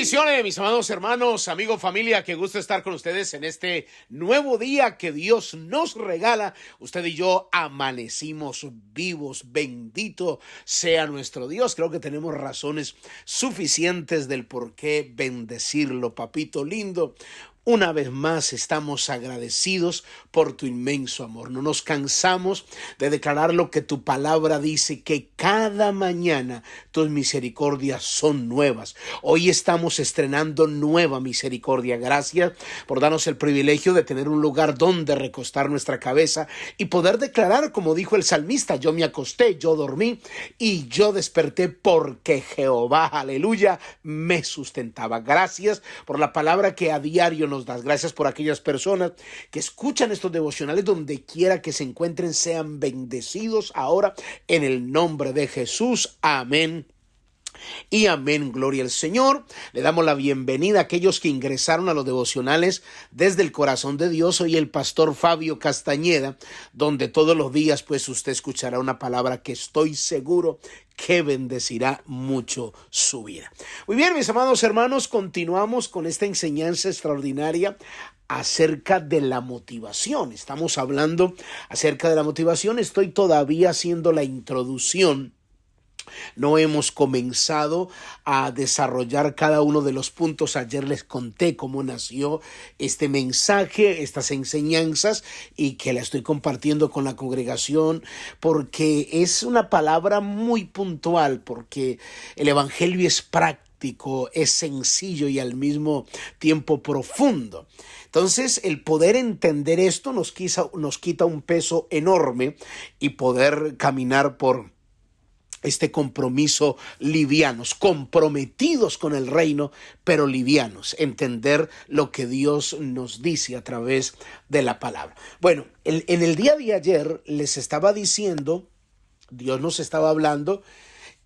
Bendiciones, mis amados hermanos, amigos, familia, qué gusto estar con ustedes en este nuevo día que Dios nos regala. Usted y yo amanecimos vivos, bendito sea nuestro Dios. Creo que tenemos razones suficientes del por qué bendecirlo, papito lindo. Una vez más estamos agradecidos por tu inmenso amor. No nos cansamos de declarar lo que tu palabra dice, que cada mañana tus misericordias son nuevas. Hoy estamos estrenando nueva misericordia. Gracias por darnos el privilegio de tener un lugar donde recostar nuestra cabeza y poder declarar, como dijo el salmista, yo me acosté, yo dormí y yo desperté porque Jehová, aleluya, me sustentaba. Gracias por la palabra que a diario nos das. Gracias por aquellas personas que escuchan estos devocionales donde quiera que se encuentren, sean bendecidos ahora en el nombre de Jesús. Amén. Y amén, gloria al Señor. Le damos la bienvenida a aquellos que ingresaron a los devocionales desde el corazón de Dios. Soy el pastor Fabio Castañeda, donde todos los días pues usted escuchará una palabra que estoy seguro que bendecirá mucho su vida. Muy bien, mis amados hermanos, continuamos con esta enseñanza extraordinaria acerca de la motivación. Estamos hablando acerca de la motivación. Estoy todavía haciendo la introducción. No hemos comenzado a desarrollar cada uno de los puntos. Ayer les conté cómo nació este mensaje, estas enseñanzas, y que la estoy compartiendo con la congregación porque es una palabra muy puntual, porque el evangelio es práctico, es sencillo y al mismo tiempo profundo. Entonces, el poder entender esto nos quita un peso enorme y poder caminar por este compromiso livianos, comprometidos con el reino, pero livianos, entender lo que Dios nos dice a través de la palabra. Bueno, en el día de ayer les estaba diciendo, Dios nos estaba hablando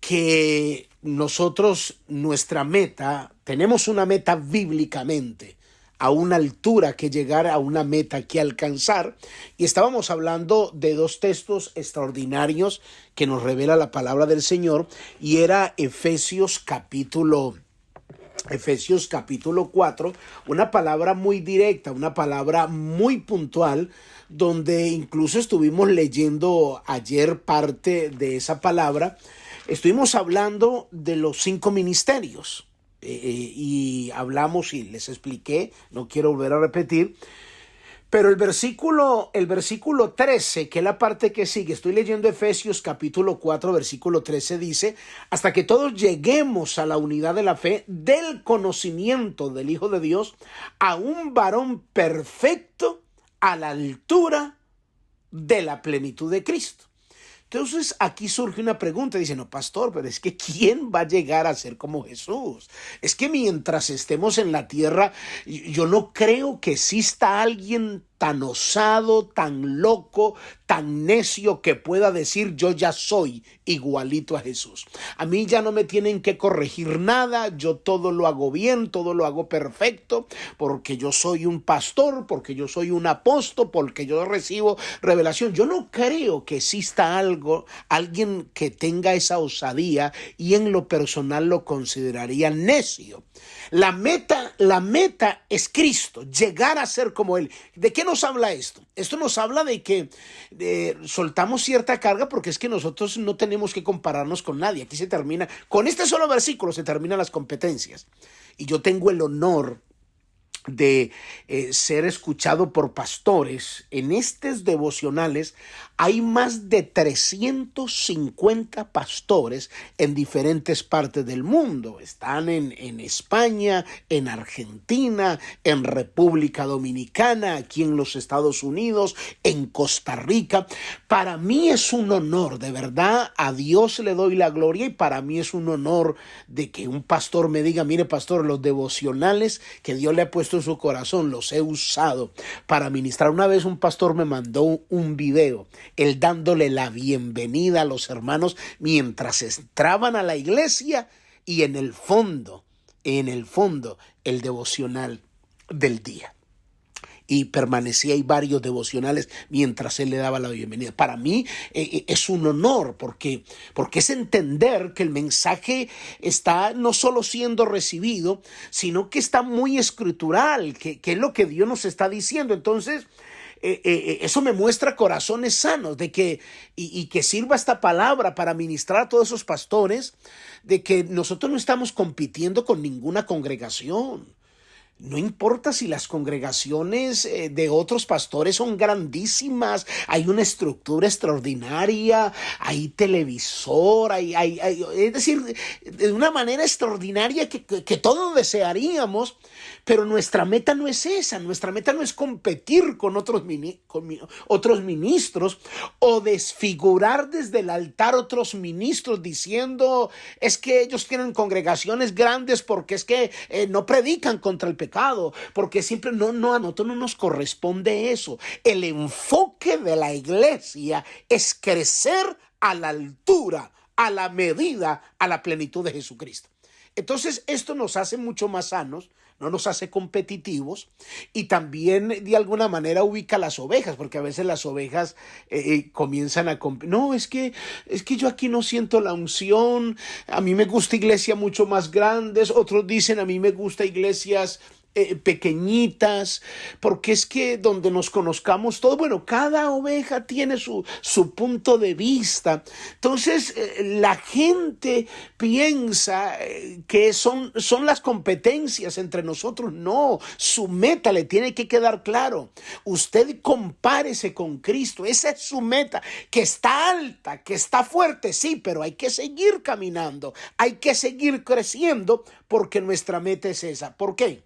que nosotros, nuestra meta, tenemos una meta bíblicamente, a una altura que llegar, a una meta que alcanzar, y estábamos hablando de dos textos extraordinarios que nos revela la palabra del Señor, y era Efesios capítulo 4, una palabra muy directa, una palabra muy puntual, donde incluso estuvimos leyendo ayer parte de esa palabra. Estuvimos hablando de los 5 ministerios. Y hablamos y les expliqué, no quiero volver a repetir, pero el versículo 13, que es la parte que sigue, estoy leyendo Efesios capítulo 4, versículo 13, dice, hasta que todos lleguemos a la unidad de la fe, del conocimiento del Hijo de Dios, a un varón perfecto a la altura de la plenitud de Cristo. Entonces aquí surge una pregunta, dice, no, pastor, pero es que ¿quién va a llegar a ser como Jesús? Es que mientras estemos en la tierra, yo no creo que exista alguien tan osado, tan loco, tan necio que pueda decir yo ya soy igualito a Jesús. A mí ya no me tienen que corregir nada, yo todo lo hago bien, todo lo hago perfecto, porque yo soy un pastor, porque yo soy un apóstol, porque yo recibo revelación. Yo no creo que exista alguien que tenga esa osadía, y en lo personal lo consideraría necio. La meta es Cristo, llegar a ser como Él. ¿De qué nos habla esto? Esto nos habla de que soltamos cierta carga, porque es que nosotros no tenemos que compararnos con nadie. Aquí se termina, con este solo versículo se terminan las competencias. Y yo tengo el honor de ser escuchado por pastores. En estos devocionales hay más de 350 pastores en diferentes partes del mundo. Están en España, en Argentina, en República Dominicana, aquí en los Estados Unidos, en Costa Rica. Para mí es un honor, de verdad, a Dios le doy la gloria, y para mí es un honor de que un pastor me diga, mire, pastor, los devocionales que Dios le ha puesto en su corazón los he usado para ministrar. Una vez un pastor me mandó un video, él dándole la bienvenida a los hermanos mientras entraban a la iglesia, y en el fondo, el devocional del día. y permanecía ahí varios devocionales mientras él le daba la bienvenida. Para mí es un honor porque es entender que el mensaje está no solo siendo recibido, sino que está muy escritural, que es lo que Dios nos está diciendo. Entonces, eso me muestra corazones sanos de que, y que sirva esta palabra para ministrar a todos esos pastores, de que nosotros no estamos compitiendo con ninguna congregación. No importa si las congregaciones de otros pastores son grandísimas, hay una estructura extraordinaria, hay televisor, es decir, de una manera extraordinaria que todos desearíamos, pero nuestra meta no es esa, nuestra meta no es competir con otros ministros o desfigurar desde el altar otros ministros diciendo es que ellos tienen congregaciones grandes porque es que no predican contra el pecado, porque siempre a nosotros no nos corresponde eso. El enfoque de la iglesia es crecer a la altura, a la medida, a la plenitud de Jesucristo. Entonces esto nos hace mucho más sanos, no nos hace competitivos y también de alguna manera ubica las ovejas, porque a veces las ovejas comienzan a competir. No, es que yo aquí no siento la unción, a mí me gusta iglesia mucho más grandes, otros dicen a mí me gusta iglesias pequeñitas, porque es que donde nos conozcamos todos, bueno, cada oveja tiene su punto de vista. Entonces la gente piensa que son las competencias entre nosotros. No, su meta le tiene que quedar claro. Usted compárese con Cristo, esa es su meta, que está alta, que está fuerte, sí, pero hay que seguir caminando, hay que seguir creciendo, porque nuestra meta es esa. ¿Por qué?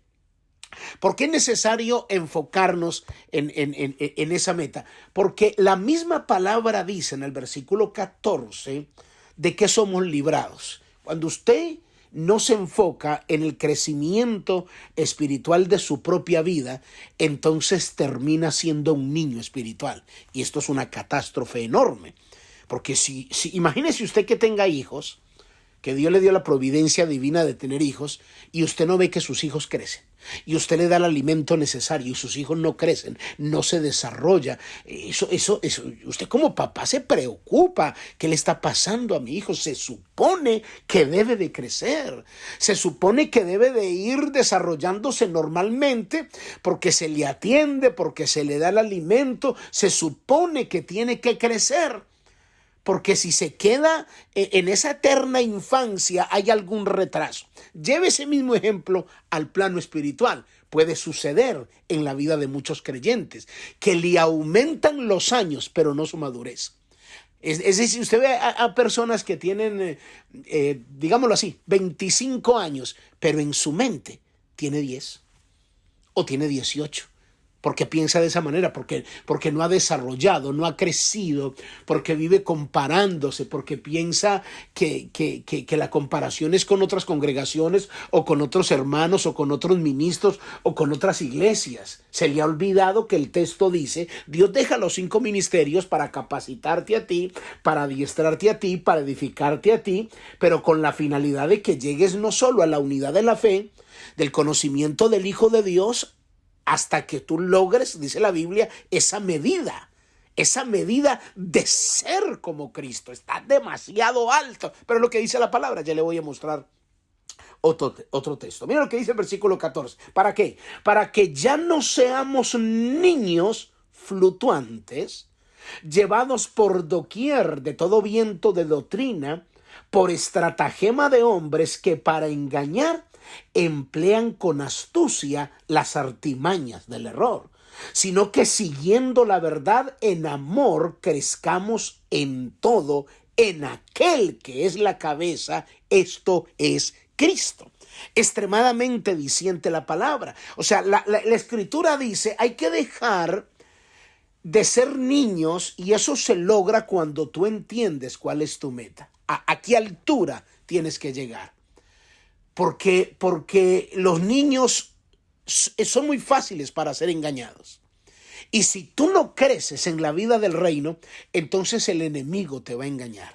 ¿Por qué es necesario enfocarnos en esa meta? Porque la misma palabra dice en el versículo 14 de que somos librados. Cuando usted no se enfoca en el crecimiento espiritual de su propia vida, entonces termina siendo un niño espiritual. Y esto es una catástrofe enorme. Porque si imagínese usted que tenga hijos, que Dios le dio la providencia divina de tener hijos y usted no ve que sus hijos crecen y usted le da el alimento necesario y sus hijos no crecen, no se desarrolla. Eso, usted como papá se preocupa. ¿Qué le está pasando a mi hijo? Se supone que debe de crecer, se supone que debe de ir desarrollándose normalmente porque se le atiende, porque se le da el alimento, se supone que tiene que crecer. Porque si se queda en esa eterna infancia hay algún retraso. Lleve ese mismo ejemplo al plano espiritual. Puede suceder en la vida de muchos creyentes que le aumentan los años pero no su madurez. Es decir, usted ve a personas que tienen, digámoslo así, 25 años, pero en su mente tiene 10 o tiene 18. Porque piensa de esa manera, porque no ha desarrollado, no ha crecido, porque vive comparándose, porque piensa que la comparación es con otras congregaciones o con otros hermanos o con otros ministros o con otras iglesias. Se le ha olvidado que el texto dice, Dios deja los 5 ministerios para capacitarte a ti, para adiestrarte a ti, para edificarte a ti, pero con la finalidad de que llegues no solo a la unidad de la fe, del conocimiento del Hijo de Dios, hasta que tú logres, dice la Biblia, esa medida de ser como Cristo. Está demasiado alto, pero lo que dice la palabra, ya le voy a mostrar otro texto. Mira lo que dice el versículo 14. ¿Para qué? Para que ya no seamos niños fluctuantes, llevados por doquier de todo viento de doctrina, por estratagema de hombres que para engañar emplean con astucia las artimañas del error, sino que siguiendo la verdad en amor crezcamos en todo en aquel que es la cabeza, esto es Cristo. Extremadamente diciente la palabra. O sea, la escritura dice, hay que dejar de ser niños y eso se logra cuando tú entiendes cuál es tu meta. ¿A qué altura tienes que llegar? Porque los niños son muy fáciles para ser engañados. Y si tú no creces en la vida del reino, entonces el enemigo te va a engañar.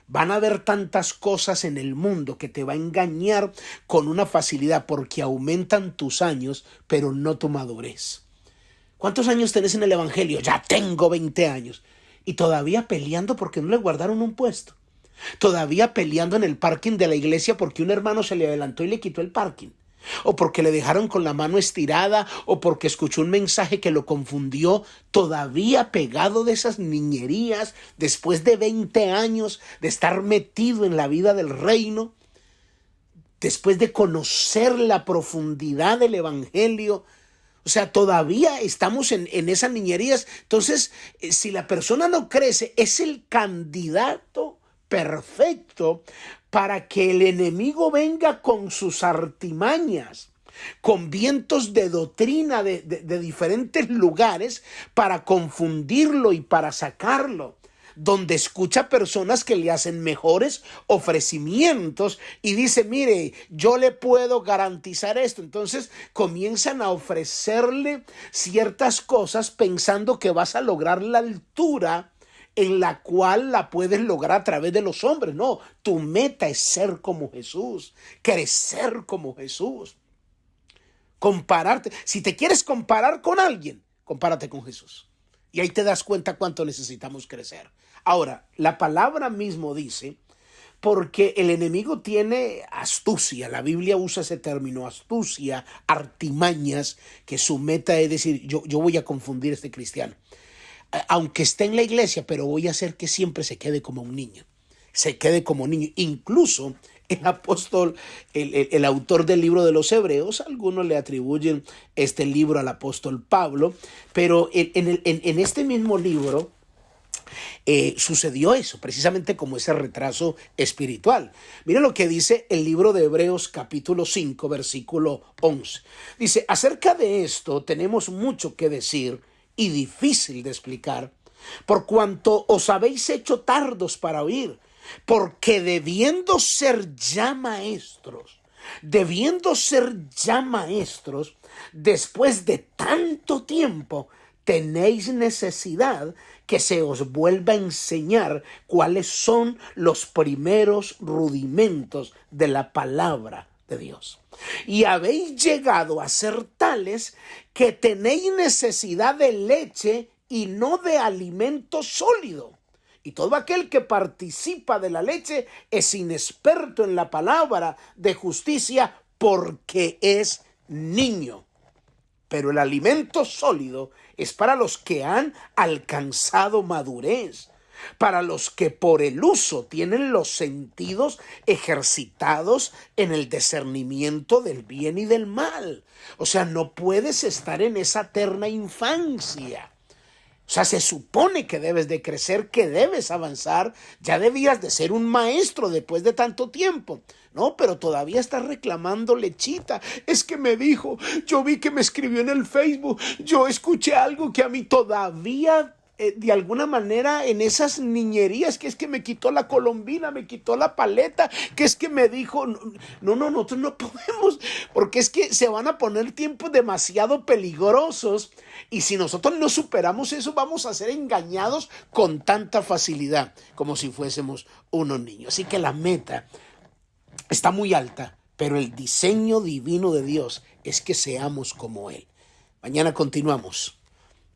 Van a haber tantas cosas en el mundo que te va a engañar con una facilidad porque aumentan tus años, pero no tu madurez. ¿Cuántos años tenés en el evangelio? Ya tengo 20 años. Y todavía peleando porque no le guardaron un puesto. Todavía peleando en el parking de la iglesia porque un hermano se le adelantó y le quitó el parking. O porque le dejaron con la mano estirada, o porque escuchó un mensaje que lo confundió. Todavía pegado de esas niñerías, después de 20 años de estar metido en la vida del reino, después de conocer la profundidad del evangelio. O sea, todavía estamos en esas niñerías. Entonces, si la persona no crece, es el candidato perfecto para que el enemigo venga con sus artimañas, con vientos de doctrina de diferentes lugares para confundirlo y para sacarlo. Donde escucha personas que le hacen mejores ofrecimientos y dice, mire, yo le puedo garantizar esto. Entonces comienzan a ofrecerle ciertas cosas pensando que vas a lograr la altura en la cual la puedes lograr a través de los hombres. No, tu meta es ser como Jesús, crecer como Jesús, compararte. Si te quieres comparar con alguien, compárate con Jesús. Y ahí te das cuenta cuánto necesitamos crecer. Ahora, la palabra mismo dice, porque el enemigo tiene astucia, la Biblia usa ese término, astucia, artimañas, que su meta es decir, yo voy a confundir a este cristiano. Aunque esté en la iglesia, pero voy a hacer que siempre se quede como un niño. Se quede como niño. Incluso el apóstol, el autor del libro de los Hebreos, algunos le atribuyen este libro al apóstol Pablo, pero en este mismo libro sucedió eso, precisamente como ese retraso espiritual. Mira lo que dice el libro de Hebreos capítulo 5, versículo 11. Dice, acerca de esto tenemos mucho que decir y difícil de explicar, por cuanto os habéis hecho tardos para oír, porque debiendo ser ya maestros, después de tanto tiempo, tenéis necesidad que se os vuelva a enseñar cuáles son los primeros rudimentos de la palabra de Dios. Y habéis llegado a ser tales que tenéis necesidad de leche y no de alimento sólido. Y todo aquel que participa de la leche es inexperto en la palabra de justicia porque es niño. Pero el alimento sólido es para los que han alcanzado madurez, para los que por el uso tienen los sentidos ejercitados en el discernimiento del bien y del mal. O sea, no puedes estar en esa terna infancia. O sea, se supone que debes de crecer, que debes avanzar, ya debías de ser un maestro después de tanto tiempo. No, pero todavía estás reclamando lechita. Es que me dijo, yo vi que me escribió en el Facebook, yo escuché algo que a mí todavía de alguna manera en esas niñerías, que es que me quitó la colombina, me quitó la paleta, que es que me dijo, no, nosotros no podemos, porque es que se van a poner tiempos demasiado peligrosos y si nosotros no superamos eso, vamos a ser engañados con tanta facilidad como si fuésemos unos niños. Así que la meta está muy alta, pero el diseño divino de Dios es que seamos como Él. Mañana continuamos.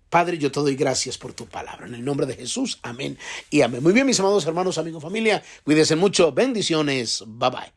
Padre, yo te doy gracias por tu palabra. En el nombre de Jesús, amén y amén. Muy bien, mis amados hermanos, amigos, familia. Cuídense mucho. Bendiciones. Bye bye.